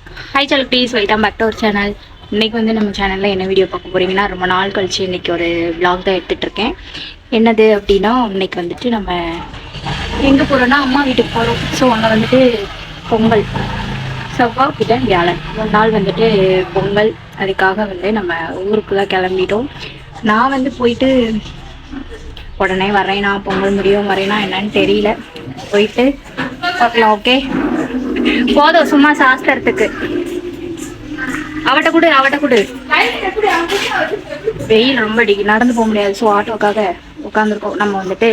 Hi சால் please welcome back to our channel. இன்றைக்கி வந்து நம்ம சேனலில் என்ன வீடியோ பார்க்க போகிறீங்கன்னா, ரொம்ப நாள் கழிச்சு இன்றைக்கி ஒரு விளாக் தான் எடுத்துகிட்ருக்கேன். என்னது அப்படின்னா, இன்றைக்கி வந்துட்டு நம்ம எங்கே போகிறோன்னா அம்மா வீட்டுக்கு போகிறோம். ஸோ அங்கே வந்துட்டு பொங்கல், செவ்வாய் புதன் வியாழன் 3 நாள் வந்துட்டு பொங்கல். அதுக்காக வந்து நம்ம ஊருக்கு தான் கிளம்பிட்டோம். நான் வந்து போயிட்டு உடனே வரேன்னா பொங்கல் முடியும் வரேன்னா என்னன்னு தெரியல. போயிட்டு பார்க்கலாம். ஓகே போதும் சும்மா சாஸ்திரத்துக்கு. அவட்ட கொடு. வெயில் ரொம்ப நடந்து போக முடியாது. ஸோ ஆட்டோக்காக உட்காந்துருக்கோம். நம்ம வந்துட்டு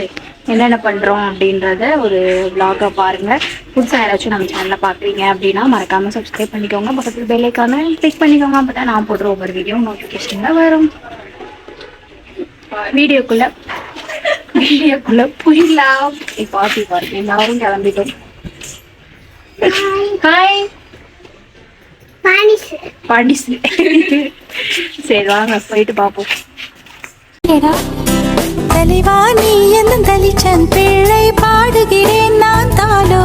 என்னென்ன பண்ணுறோம் அப்படின்றத ஒரு விளாகாக பாருங்கள். புதுசாக யாராச்சும் நம்ம சேனலில் பார்க்குறீங்க அப்படின்னா மறக்காமல் சப்ஸ்கிரைப் பண்ணிக்கோங்க. பக்கத்தில் பெல் ஐக்கானை கிளிக் பண்ணிக்கோங்க. அப்போ தான் நான் போடுற ஒவ்வொரு வீடியோ நோட்டிஃபிகேஷனில் வரும். வீடியோக்குள்ளே போயிடலாம். பாட்டி பாருங்க, எல்லாரும் கிளம்பிட்டோம். ஹாய் பாண்டிஸ். சரி வாங்க போயிட்டு பார்ப்போம். தலைவா நீ என்ன தலிச்சன் பிள்ளை பாடுகிறேன் நான் தாளோ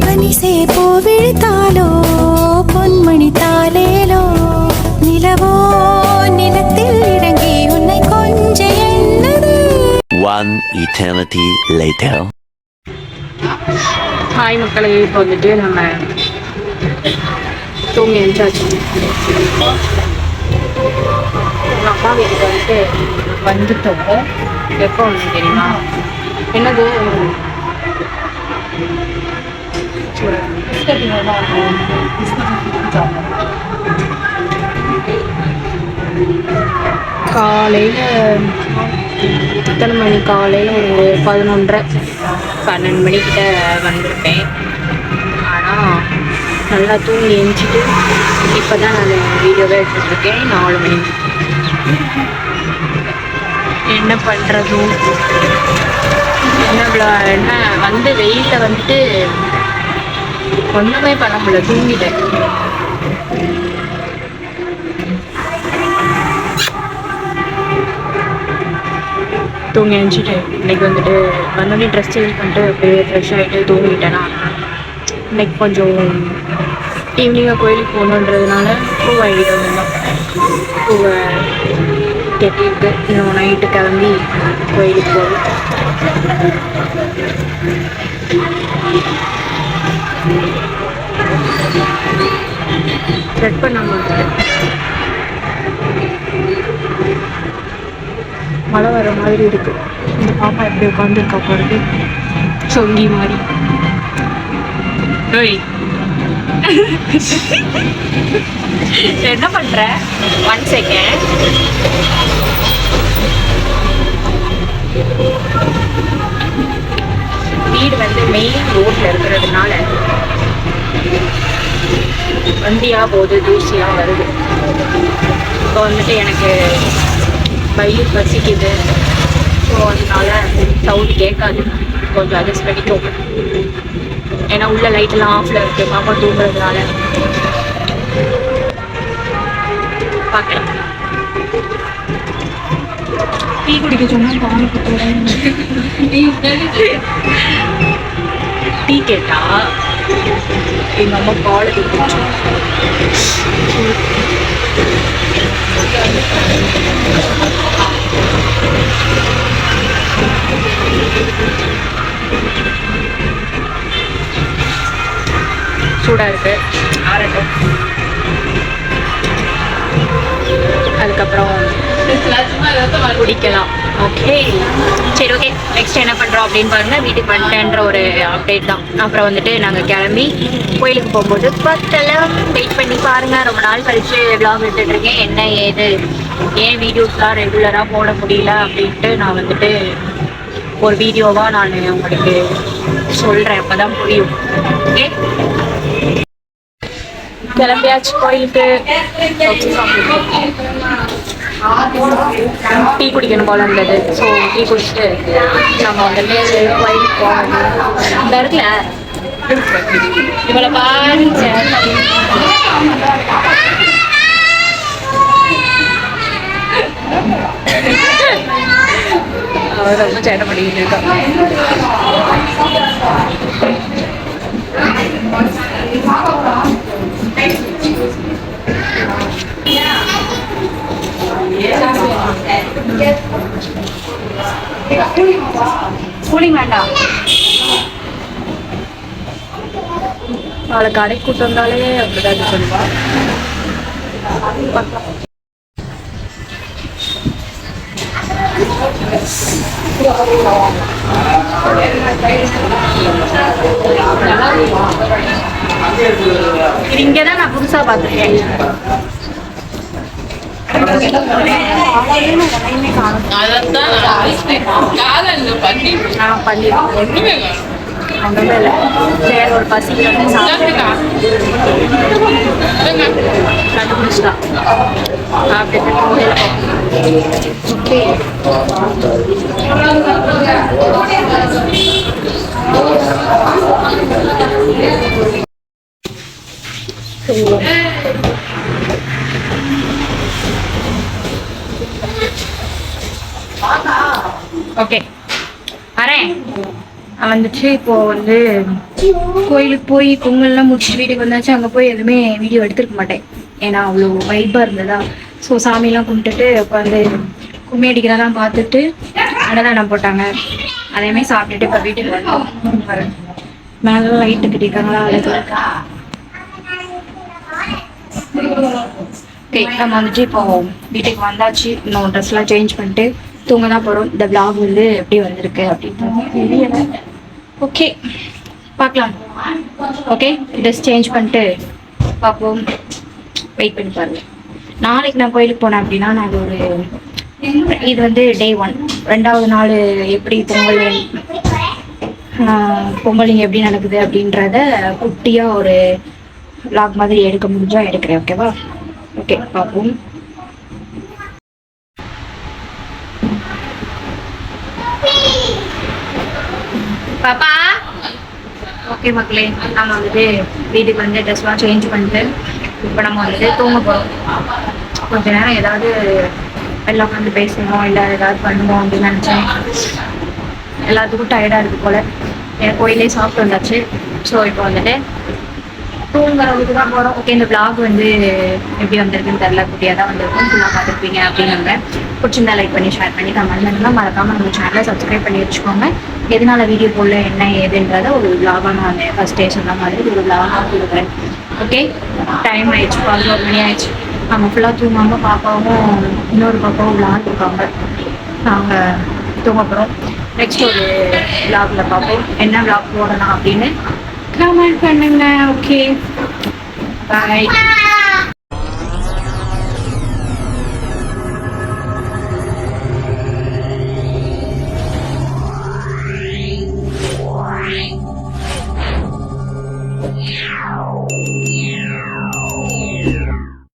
பனிசே பூ விழித்தாலோ பொன்மணி தாலேலோ நிலவோ நிலத்தில் இறங்கி உன்னை கொஞ்ச எண்ணது. One eternity later. ஹாய் மக்களே, இப்போ வந்துட்டு நம்ம தூங்கி எழுந்தாச்சு. எங்கள் அம்மா வீட்டுக்கு வந்துட்டோம். எப்போ ஒன்று தெரியுமா? என்னது காலையில் எத்தனை மணி? காலையில் ஒரு 11:30 மணிக்கிட்ட வந்திருப்பேன். ஆனால் நல்லா தூங்கி எழுந்திட்டு இப்போ தான் நான் வீடியோவே எடுத்துகிட்ருக்கேன். 4 மணி. என்ன பண்ணுறதோ என்ன வந்து வெயிலில் வந்துட்டு ஒன்றுமே பண்ண முடியல. தூங்கிட்டேன். தூங்கி எழுந்திட்டு இன்னைக்கு வந்துட்டு வந்தோடனே ட்ரெஸ் சேஞ்ச் பண்ணிட்டு அப்படியே ஃப்ரெஷ் ஆகிட்டு தூங்கிட்டேன்னா இன்னைக்கு கொஞ்சம் ஈவினிங்காக கோயிலுக்கு போகணுன்றதுனால பூ வாங்கிட்டு வந்திருந்தோம். பூவை கட்டிட்டு இன்னும் நைட்டு கிளம்பி கோயிலுக்கு போகணும். செட் பண்ணாமல் வந்துட்டேன். மழை வர மாதிரி இருக்கு. இந்த பாப்பா எப்படி உட்காந்துருக்கா பாருங்க, சொங்கி மாதிரி. என்ன பண்ற? 1 செகண்ட். வீடு வந்து மெயின் ரோட்ல இருக்கிறதுனால வண்டியா போகுது, தூசியா வருது. இப்போ வந்துட்டு எனக்கு வயிறு பசிக்குது. ஸோ அதனால சவுண்ட் கேட்காது. கொஞ்சம் அட்ஜஸ்ட் பண்ணிக்கோங்க. ஏன்னா உள்ள லைட்டெல்லாம் ஆஃப்ல இருக்கு. பாப்பா தூங்குறதுனால பார்க்கலாம். டீ குடிக்க சொன்னா டீ கேட்டா எங்க அம்மா பால் குடிச்சு சூடாக இருக்கு. ஆரட்டும். அதுக்கப்புறம் குடிக்கலாம். ஓகே சரி, ஓகே. நெக்ஸ்ட் என்ன பண்ணுறோம் அப்படின்னு பாருங்கள். வீட்டுக்கு வந்துட்டேன்ற ஒரு அப்டேட் தான். அப்புறம் வந்துட்டு நாங்கள் கிளம்பி கோயிலுக்கு போகும்போது பத்தெல்லாம் வெயிட் பண்ணி பாருங்கள். ரொம்ப நாள் கழிச்சு விளாக் எடுத்துகிட்ருக்கேன். என்ன ஏது ஏன் வீடியோஸ்லாம் ரெகுலராக போட முடியல அப்படின்ட்டு நான் வந்துட்டு ஒரு வீடியோவாக நான் உங்களுக்கு சொல்கிறேன். அப்போ தான் புரியும். ஓகே கிளம்பியாச்சு கோயிலுக்கு. டீ குடிக்கணும் போல இருந்தது. ஸோ டீ குடிச்சிட்டு நம்ம வந்துட்டு கோயிலுக்கு போகணும். இந்த இருக்குல்ல இவளை பாருங்க. அவர் ரொம்ப சேட்டை பண்ணிக்கிட்டு இருக்கா. கூலிங் வேண்டாம். அவளை கடை கூட்டு வந்தாலே அப்படிதான் இது பண்ணுவா. இங்கதான் நான் புதுசா பாத்துருக்கேன். ஒரு பசி கண்டுபிடிச்சிட்டா. ஓகே வரேன். வந்துச்சு. இப்போ வந்து கோயிலுக்கு போய் பொங்கல்லாம் முடிச்சுட்டு வீட்டுக்கு வந்தாச்சு. அங்கே போய் எதுவுமே வீடியோ எடுத்துருக்க மாட்டேன், ஏன்னா அவ்வளோ வைப்பாக இருந்ததா. ஸோ சாமியெல்லாம் கும்பிட்டுட்டு உட்காந்து கும்மி அடிக்கிறதெல்லாம் பார்த்துட்டு அன்னதானம் போட்டாங்க. அதேமாதிரி சாப்பிட்டுட்டு இப்போ வீட்டுக்கு வந்தோம். மேலே லைட்டு கட்டியிருக்காங்களா அழகு. ஓகே நம்ம வந்துட்டு இப்போ வீட்டுக்கு வந்தாச்சு. இன்னும் ட்ரெஸ்லாம் சேஞ்ச் பண்ணிட்டு தூங்க தான் போகிறோம். இந்த vlog வந்து எப்படி வந்திருக்கு அப்படின்னு ஓகே பார்க்கலாம். ஓகே ட்ரெஸ் சேஞ்ச் பண்ணிட்டு பார்ப்போம். வெயிட் பண்ணி பாருங்க. நாளைக்கு நான் கோயிலுக்கு போனேன் அப்படின்னா நான் இது வந்து டே 1, 2வது நாள் எப்படி பொங்கலிங்க எப்படி நடக்குது அப்படின்றத குட்டியாக ஒரு vlog மாதிரி எடுக்க முடிஞ்சா எடுக்கிறேன். ஓகேவா? ஓகே பார்ப்போம். பாப்பா ஓகே மக்களே, நம்ம வந்துட்டு வீட்டுக்கு வந்து ட்ரெஸ்லாம் சேஞ்ச் பண்ணிட்டு இப்போ நம்ம வந்துட்டு தூங்க போகிறோம். கொஞ்ச நேரம் ஏதாவது வெளில உட்காந்து பேசணும் இல்லை ஏதாவது பண்ணுவோம் அப்படின்னு நினச்சேன். எல்லாத்துக்கும் டயர்டாக இருக்குது போல். கோயிலே சாப்பிட்டு வந்தாச்சு. ஸோ இப்போ வந்துட்டு தூங்குறதுக்கு தான் போகிறோம். ஓகே இந்த vlog வந்து எப்படி வந்திருக்குன்னு தெரில, குட்டியாக தான் வந்திருக்கும். ஃபுல்லாக பார்த்துருப்பீங்க அப்படின்னாங்க. பிடிச்சிருந்தா லைக் பண்ணி ஷேர் பண்ணி கமெண்ட் பண்ணுங்கள். மறக்காமல் நம்ம சேனலை சப்ஸ்கிரைப் பண்ணி வச்சுக்கோங்க. எதனால வீடியோ போடல என்ன ஏதுன்றத ஒரு vlog-ஆக நான் ஃபர்ஸ்ட் டே சொன்ன மாதிரி ஒரு vlog-ஆக கொடுக்குறேன். ஓகே டைம் ஆயிடுச்சு, 11 மணி ஆயிடுச்சு. அவங்க ஃபுல்லாக தூங்காமல் பாப்பாவும் இன்னொரு பாப்பாவும் விளாண்டுருக்காங்க. நாங்கள் தூங்க போகிறோம். நெக்ஸ்ட் ஒரு vlog-ல பார்ப்போம். என்ன vlog போடலாம் அப்படின்னு கமெண்ட் பண்ணுங்க. Okay bye. Yeah.